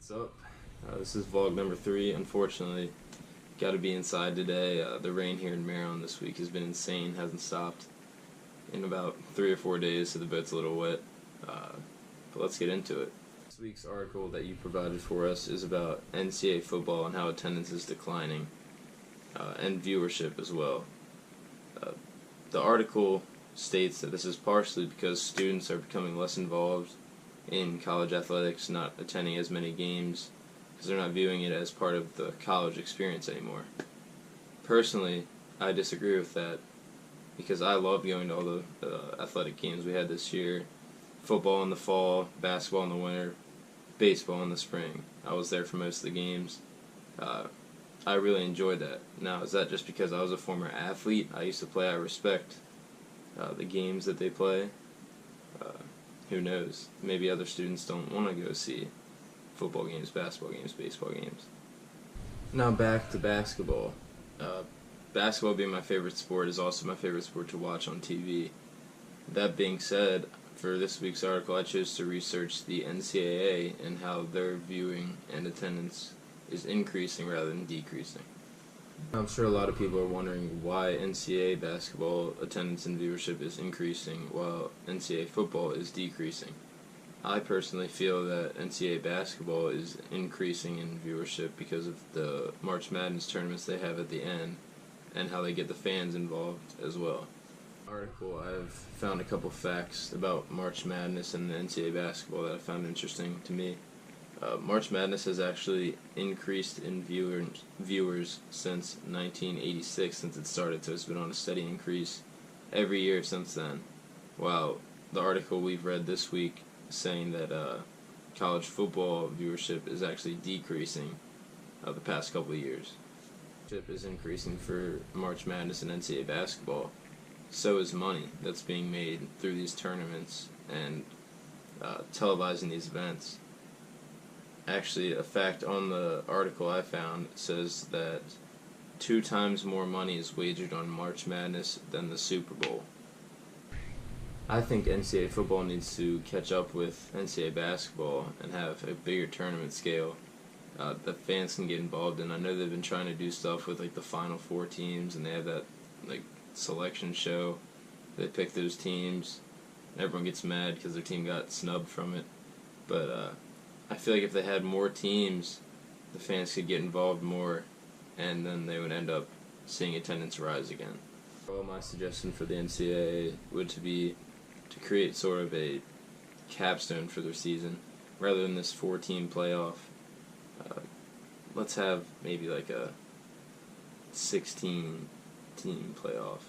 What's up? This is vlog number 3. Unfortunately, got to be inside today. The rain here in Maryland this week has been insane. Hasn't stopped in about 3 or 4 days, so the boat's a little wet. But let's get into it. This week's article that you provided for us is about NCAA football and how attendance is declining, and viewership as well. The article states that this is partially because students are becoming less involved in college athletics, not attending as many games because they're not viewing it as part of the college experience anymore. Personally, I disagree with that because I loved going to all the athletic games we had this year. Football in the fall, basketball in the winter, baseball in the spring. I was there for most of the games. I really enjoyed that. Now, is that just because I was a former athlete? I used to play. I respect the games that they play. Who knows? Maybe other students don't want to go see football games, basketball games, baseball games. Now back to basketball. Basketball being my favorite sport is also my favorite sport to watch on TV. That being said, for this week's article I chose to research the NCAA and how their viewing and attendance is increasing rather than decreasing. I'm sure a lot of people are wondering why NCAA basketball attendance and viewership is increasing while NCAA football is decreasing. I personally feel that NCAA basketball is increasing in viewership because of the March Madness tournaments they have at the end and how they get the fans involved as well. In the article, I've found a couple facts about March Madness and the NCAA basketball that I found interesting to me. March Madness has actually increased in viewers since 1986, since it started, so it's been on a steady increase every year since then. While the article we've read this week saying that college football viewership is actually decreasing the past couple of years. Viewership is increasing for March Madness and NCAA basketball. So is money that's being made through these tournaments and televising these events. Actually, a fact on the article I found says that 2 times more money is wagered on March Madness than the Super Bowl. I think NCAA football needs to catch up with NCAA basketball and have a bigger tournament scale that fans can get involved in. I know they've been trying to do stuff with like the Final Four teams, and they have that like selection show. They pick those teams. Everyone gets mad because their team got snubbed from it, but I feel like if they had more teams, the fans could get involved more, and then they would end up seeing attendance rise again. Well, my suggestion for the NCAA would be to create sort of a capstone for their season. Rather than this 4-team playoff, let's have maybe like a 16-team playoff.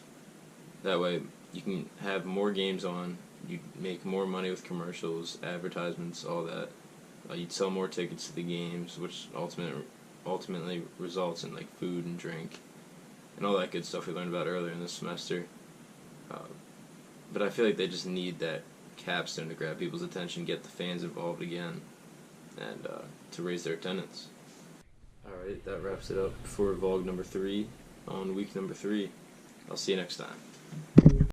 That way you can have more games on, you make more money with commercials, advertisements, all that. You'd sell more tickets to the games, which ultimately results in like food and drink and all that good stuff we learned about earlier in this semester. But I feel like they just need that capstone to grab people's attention, get the fans involved again, and to raise their attendance. Alright, that wraps it up for vlog number 3 on week number 3. I'll see you next time.